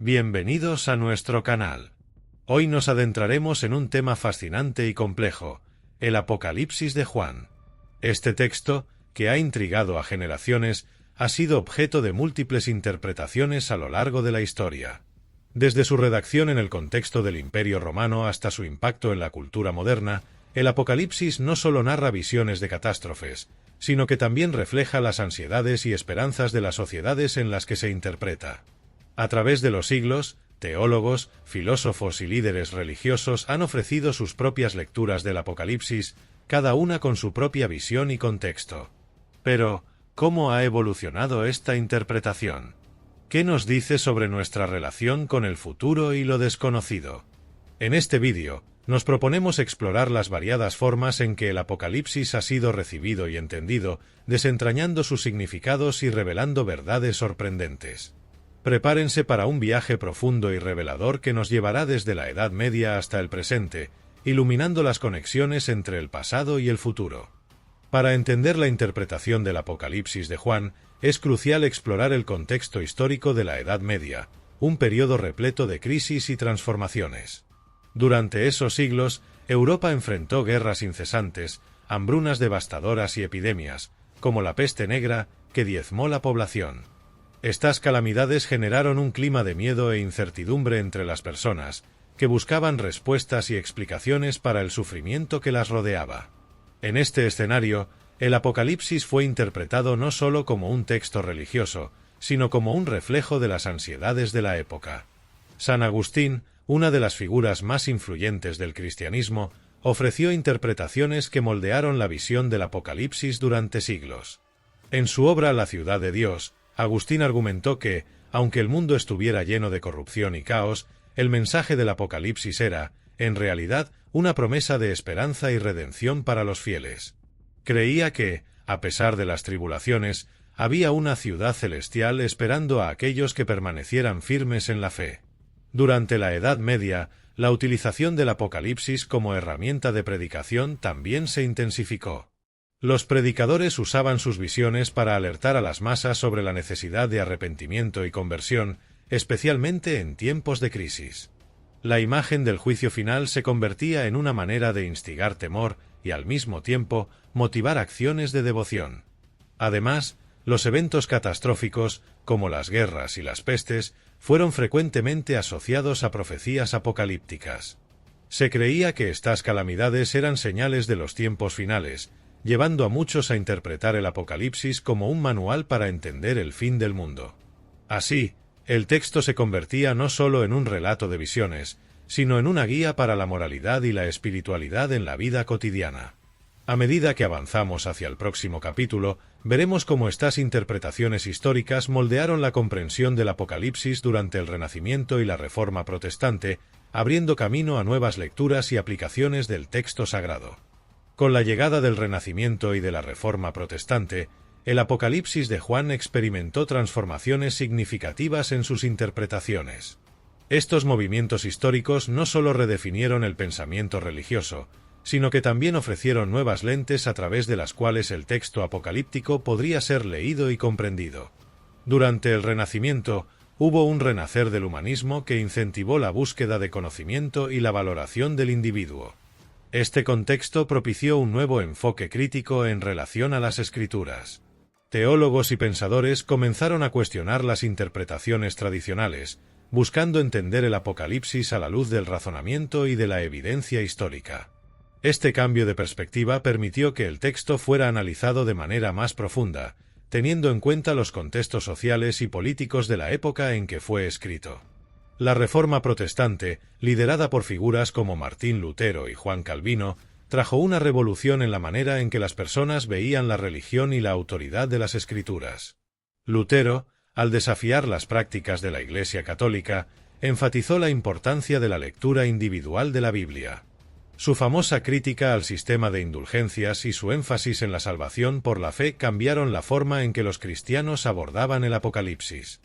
Bienvenidos a nuestro canal. Hoy nos adentraremos en un tema fascinante y complejo, el Apocalipsis de Juan. Este texto, que ha intrigado a generaciones, ha sido objeto de múltiples interpretaciones a lo largo de la historia. Desde su redacción en el contexto del Imperio Romano hasta su impacto en la cultura moderna, el Apocalipsis no solo narra visiones de catástrofes, sino que también refleja las ansiedades y esperanzas de las sociedades en las que se interpreta. A través de los siglos, teólogos, filósofos y líderes religiosos han ofrecido sus propias lecturas del Apocalipsis, cada una con su propia visión y contexto. Pero, ¿cómo ha evolucionado esta interpretación? ¿Qué nos dice sobre nuestra relación con el futuro y lo desconocido? En este vídeo, nos proponemos explorar las variadas formas en que el Apocalipsis ha sido recibido y entendido, desentrañando sus significados y revelando verdades sorprendentes. Prepárense para un viaje profundo y revelador que nos llevará desde la Edad Media hasta el presente, iluminando las conexiones entre el pasado y el futuro. Para entender la interpretación del Apocalipsis de Juan, es crucial explorar el contexto histórico de la Edad Media, un periodo repleto de crisis y transformaciones. Durante esos siglos, Europa enfrentó guerras incesantes, hambrunas devastadoras y epidemias, como la peste negra, que diezmó la población. Estas calamidades generaron un clima de miedo e incertidumbre entre las personas, que buscaban respuestas y explicaciones para el sufrimiento que las rodeaba. En este escenario, el Apocalipsis fue interpretado no solo como un texto religioso, sino como un reflejo de las ansiedades de la época. San Agustín, una de las figuras más influyentes del cristianismo, ofreció interpretaciones que moldearon la visión del Apocalipsis durante siglos. En su obra La ciudad de Dios, Agustín argumentó que, aunque el mundo estuviera lleno de corrupción y caos, el mensaje del Apocalipsis era, en realidad, una promesa de esperanza y redención para los fieles. Creía que, a pesar de las tribulaciones, había una ciudad celestial esperando a aquellos que permanecieran firmes en la fe. Durante la Edad Media, la utilización del Apocalipsis como herramienta de predicación también se intensificó. Los predicadores usaban sus visiones para alertar a las masas sobre la necesidad de arrepentimiento y conversión, especialmente en tiempos de crisis. La imagen del juicio final se convertía en una manera de instigar temor y, al mismo tiempo, motivar acciones de devoción. Además, los eventos catastróficos, como las guerras y las pestes, fueron frecuentemente asociados a profecías apocalípticas. Se creía que estas calamidades eran señales de los tiempos finales, llevando a muchos a interpretar el Apocalipsis como un manual para entender el fin del mundo. Así, el texto se convertía no solo en un relato de visiones, sino en una guía para la moralidad y la espiritualidad en la vida cotidiana. A medida que avanzamos hacia el próximo capítulo, veremos cómo estas interpretaciones históricas moldearon la comprensión del Apocalipsis durante el Renacimiento y la Reforma Protestante, abriendo camino a nuevas lecturas y aplicaciones del texto sagrado. Con la llegada del Renacimiento y de la Reforma Protestante, el Apocalipsis de Juan experimentó transformaciones significativas en sus interpretaciones. Estos movimientos históricos no solo redefinieron el pensamiento religioso, sino que también ofrecieron nuevas lentes a través de las cuales el texto apocalíptico podría ser leído y comprendido. Durante el Renacimiento, hubo un renacer del humanismo que incentivó la búsqueda de conocimiento y la valoración del individuo. Este contexto propició un nuevo enfoque crítico en relación a las Escrituras. Teólogos y pensadores comenzaron a cuestionar las interpretaciones tradicionales, buscando entender el Apocalipsis a la luz del razonamiento y de la evidencia histórica. Este cambio de perspectiva permitió que el texto fuera analizado de manera más profunda, teniendo en cuenta los contextos sociales y políticos de la época en que fue escrito. La Reforma Protestante, liderada por figuras como Martín Lutero y Juan Calvino, trajo una revolución en la manera en que las personas veían la religión y la autoridad de las Escrituras. Lutero, al desafiar las prácticas de la Iglesia católica, enfatizó la importancia de la lectura individual de la Biblia. Su famosa crítica al sistema de indulgencias y su énfasis en la salvación por la fe cambiaron la forma en que los cristianos abordaban el Apocalipsis.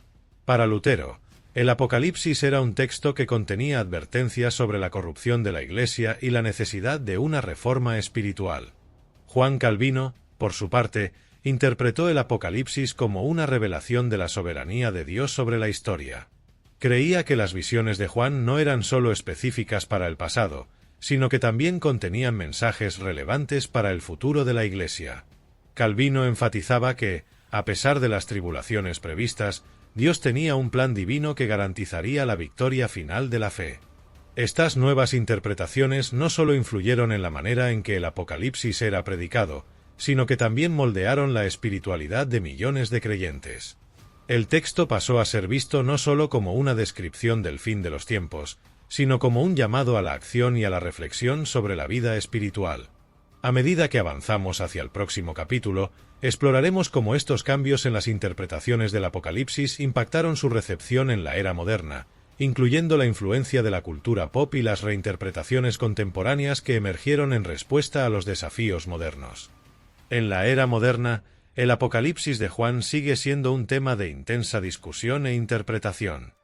Para Lutero, el Apocalipsis era un texto que contenía advertencias sobre la corrupción de la Iglesia y la necesidad de una reforma espiritual. Juan Calvino, por su parte, interpretó el Apocalipsis como una revelación de la soberanía de Dios sobre la historia. Creía que las visiones de Juan no eran sólo específicas para el pasado, sino que también contenían mensajes relevantes para el futuro de la Iglesia. Calvino enfatizaba que, a pesar de las tribulaciones previstas, Dios tenía un plan divino que garantizaría la victoria final de la fe. Estas nuevas interpretaciones no sólo influyeron en la manera en que el Apocalipsis era predicado, sino que también moldearon la espiritualidad de millones de creyentes. El texto pasó a ser visto no sólo como una descripción del fin de los tiempos, sino como un llamado a la acción y a la reflexión sobre la vida espiritual. A medida que avanzamos hacia el próximo capítulo, exploraremos cómo estos cambios en las interpretaciones del Apocalipsis impactaron su recepción en la era moderna, incluyendo la influencia de la cultura pop y las reinterpretaciones contemporáneas que emergieron en respuesta a los desafíos modernos. En la era moderna, el Apocalipsis de Juan sigue siendo un tema de intensa discusión e interpretación.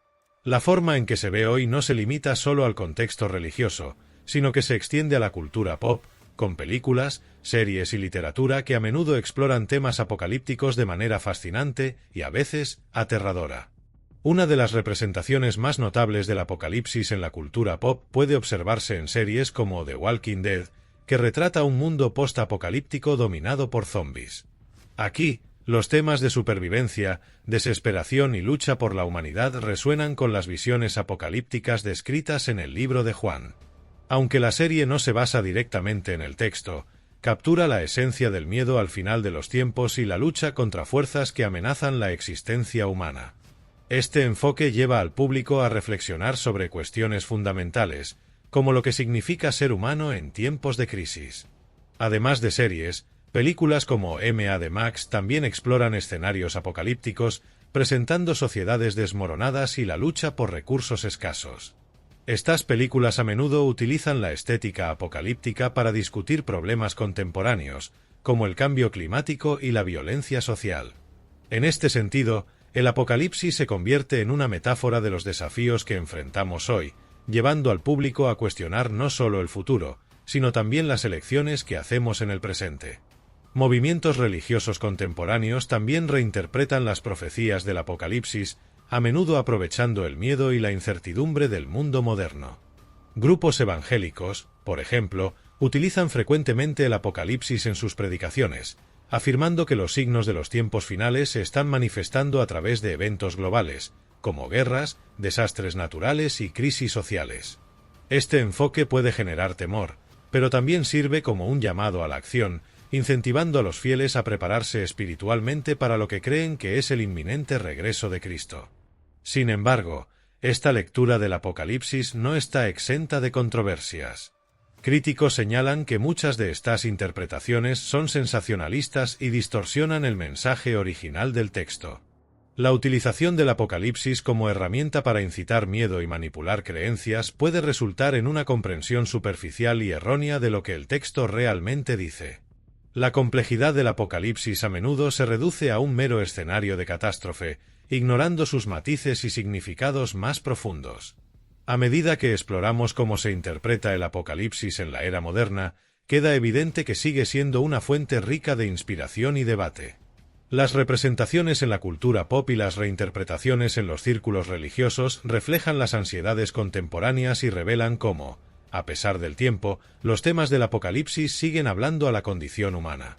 La forma en que se ve hoy no se limita solo al contexto religioso, sino que se extiende a la cultura pop, con películas, series y literatura que a menudo exploran temas apocalípticos de manera fascinante y a veces aterradora. Una de las representaciones más notables del Apocalipsis en la cultura pop puede observarse en series como The Walking Dead, que retrata un mundo post-apocalíptico dominado por zombies. Aquí, los temas de supervivencia, desesperación y lucha por la humanidad resuenan con las visiones apocalípticas descritas en el libro de Juan. Aunque la serie no se basa directamente en el texto, captura la esencia del miedo al final de los tiempos y la lucha contra fuerzas que amenazan la existencia humana. Este enfoque lleva al público a reflexionar sobre cuestiones fundamentales, como lo que significa ser humano en tiempos de crisis. Además de series, películas como Mad Max también exploran escenarios apocalípticos, presentando sociedades desmoronadas y la lucha por recursos escasos. Estas películas a menudo utilizan la estética apocalíptica para discutir problemas contemporáneos, como el cambio climático y la violencia social. En este sentido, el Apocalipsis se convierte en una metáfora de los desafíos que enfrentamos hoy, llevando al público a cuestionar no solo el futuro, sino también las elecciones que hacemos en el presente. Movimientos religiosos contemporáneos también reinterpretan las profecías del Apocalipsis, a menudo aprovechando el miedo y la incertidumbre del mundo moderno. Grupos evangélicos, por ejemplo, utilizan frecuentemente el Apocalipsis en sus predicaciones, afirmando que los signos de los tiempos finales se están manifestando a través de eventos globales, como guerras, desastres naturales y crisis sociales. Este enfoque puede generar temor, pero también sirve como un llamado a la acción, incentivando a los fieles a prepararse espiritualmente para lo que creen que es el inminente regreso de Cristo. Sin embargo, esta lectura del Apocalipsis no está exenta de controversias. Críticos señalan que muchas de estas interpretaciones son sensacionalistas y distorsionan el mensaje original del texto. La utilización del Apocalipsis como herramienta para incitar miedo y manipular creencias puede resultar en una comprensión superficial y errónea de lo que el texto realmente dice. La complejidad del Apocalipsis a menudo se reduce a un mero escenario de catástrofe, ignorando sus matices y significados más profundos. A medida que exploramos cómo se interpreta el Apocalipsis en la era moderna, queda evidente que sigue siendo una fuente rica de inspiración y debate. Las representaciones en la cultura pop y las reinterpretaciones en los círculos religiosos reflejan las ansiedades contemporáneas y revelan cómo, a pesar del tiempo, los temas del Apocalipsis siguen hablando a la condición humana.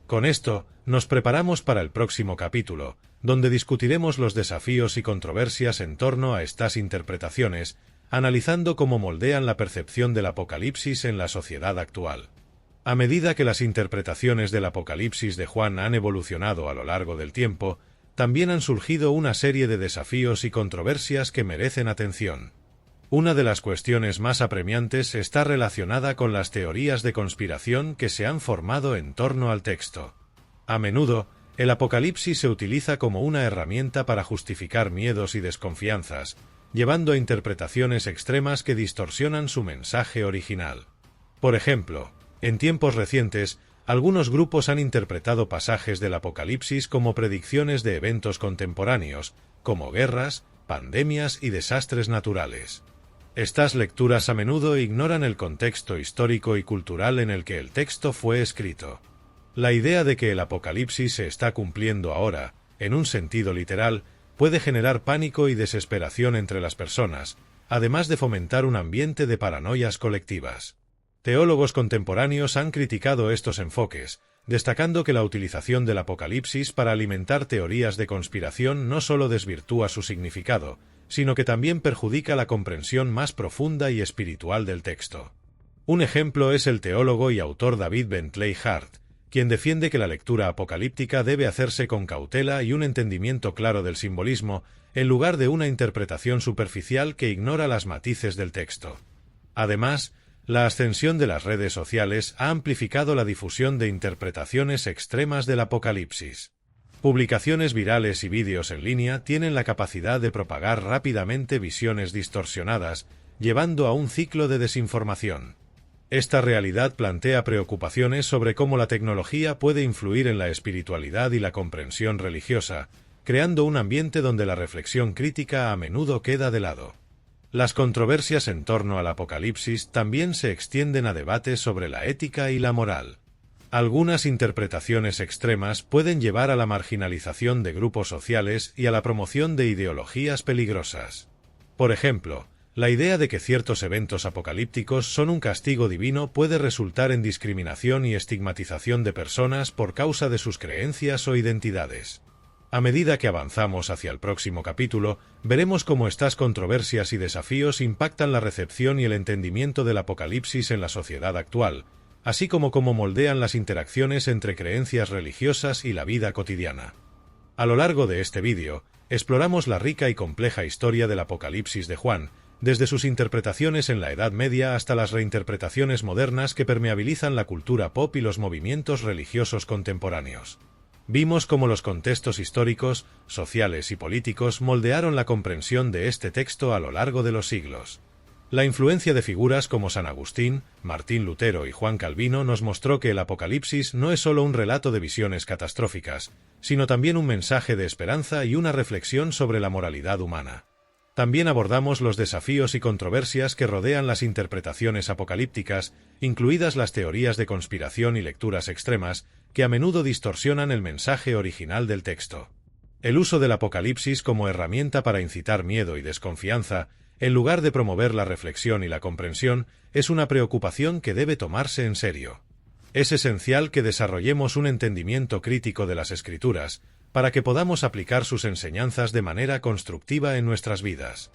Con esto, nos preparamos para el próximo capítulo, donde discutiremos los desafíos y controversias en torno a estas interpretaciones, analizando cómo moldean la percepción del Apocalipsis en la sociedad actual. A medida que las interpretaciones del Apocalipsis de Juan han evolucionado a lo largo del tiempo, también han surgido una serie de desafíos y controversias que merecen atención. Una de las cuestiones más apremiantes está relacionada con las teorías de conspiración que se han formado en torno al texto. A menudo, el Apocalipsis se utiliza como una herramienta para justificar miedos y desconfianzas, llevando a interpretaciones extremas que distorsionan su mensaje original. Por ejemplo, en tiempos recientes, algunos grupos han interpretado pasajes del Apocalipsis como predicciones de eventos contemporáneos, como guerras, pandemias y desastres naturales. Estas lecturas a menudo ignoran el contexto histórico y cultural en el que el texto fue escrito. La idea de que el Apocalipsis se está cumpliendo ahora, en un sentido literal, puede generar pánico y desesperación entre las personas, además de fomentar un ambiente de paranoias colectivas. Teólogos contemporáneos han criticado estos enfoques, destacando que la utilización del Apocalipsis para alimentar teorías de conspiración no solo desvirtúa su significado, sino que también perjudica la comprensión más profunda y espiritual del texto. Un ejemplo es el teólogo y autor David Bentley Hart, quien defiende que la lectura apocalíptica debe hacerse con cautela y un entendimiento claro del simbolismo, en lugar de una interpretación superficial que ignora las matices del texto. Además, la ascensión de las redes sociales ha amplificado la difusión de interpretaciones extremas del Apocalipsis. Publicaciones virales y vídeos en línea tienen la capacidad de propagar rápidamente visiones distorsionadas, llevando a un ciclo de desinformación. Esta realidad plantea preocupaciones sobre cómo la tecnología puede influir en la espiritualidad y la comprensión religiosa, creando un ambiente donde la reflexión crítica a menudo queda de lado. Las controversias en torno al Apocalipsis también se extienden a debates sobre la ética y la moral. Algunas interpretaciones extremas pueden llevar a la marginalización de grupos sociales y a la promoción de ideologías peligrosas. Por ejemplo, la idea de que ciertos eventos apocalípticos son un castigo divino puede resultar en discriminación y estigmatización de personas por causa de sus creencias o identidades. A medida que avanzamos hacia el próximo capítulo, veremos cómo estas controversias y desafíos impactan la recepción y el entendimiento del Apocalipsis en la sociedad actual, así como cómo moldean las interacciones entre creencias religiosas y la vida cotidiana. A lo largo de este vídeo, exploramos la rica y compleja historia del Apocalipsis de Juan, desde sus interpretaciones en la Edad Media hasta las reinterpretaciones modernas que permeabilizan la cultura pop y los movimientos religiosos contemporáneos. Vimos cómo los contextos históricos, sociales y políticos moldearon la comprensión de este texto a lo largo de los siglos. La influencia de figuras como San Agustín, Martín Lutero y Juan Calvino nos mostró que el Apocalipsis no es solo un relato de visiones catastróficas, sino también un mensaje de esperanza y una reflexión sobre la moralidad humana. También abordamos los desafíos y controversias que rodean las interpretaciones apocalípticas, incluidas las teorías de conspiración y lecturas extremas, que a menudo distorsionan el mensaje original del texto. El uso del Apocalipsis como herramienta para incitar miedo y desconfianza, en lugar de promover la reflexión y la comprensión, es una preocupación que debe tomarse en serio. Es esencial que desarrollemos un entendimiento crítico de las Escrituras, para que podamos aplicar sus enseñanzas de manera constructiva en nuestras vidas.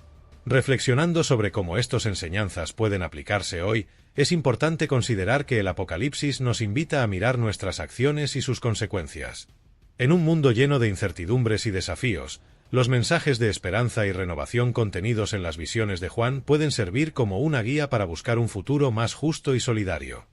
Reflexionando sobre cómo estas enseñanzas pueden aplicarse hoy, es importante considerar que el Apocalipsis nos invita a mirar nuestras acciones y sus consecuencias. En un mundo lleno de incertidumbres y desafíos, los mensajes de esperanza y renovación contenidos en las visiones de Juan pueden servir como una guía para buscar un futuro más justo y solidario.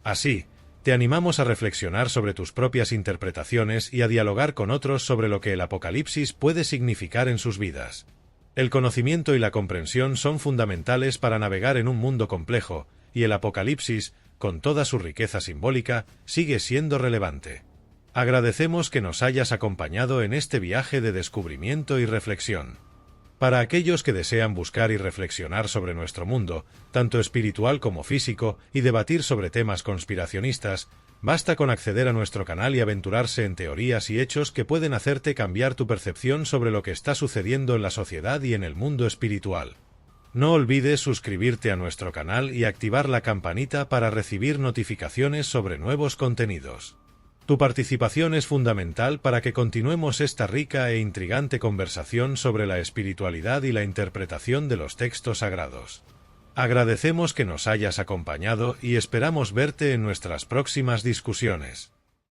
Así, te animamos a reflexionar sobre tus propias interpretaciones y a dialogar con otros sobre lo que el Apocalipsis puede significar en sus vidas. El conocimiento y la comprensión son fundamentales para navegar en un mundo complejo, y el Apocalipsis, con toda su riqueza simbólica, sigue siendo relevante. Agradecemos que nos hayas acompañado en este viaje de descubrimiento y reflexión. Para aquellos que desean buscar y reflexionar sobre nuestro mundo, tanto espiritual como físico, y debatir sobre temas conspiracionistas, basta con acceder a nuestro canal y aventurarse en teorías y hechos que pueden hacerte cambiar tu percepción sobre lo que está sucediendo en la sociedad y en el mundo espiritual. No olvides suscribirte a nuestro canal y activar la campanita para recibir notificaciones sobre nuevos contenidos. Tu participación es fundamental para que continuemos esta rica e intrigante conversación sobre la espiritualidad y la interpretación de los textos sagrados. Agradecemos que nos hayas acompañado y esperamos verte en nuestras próximas discusiones.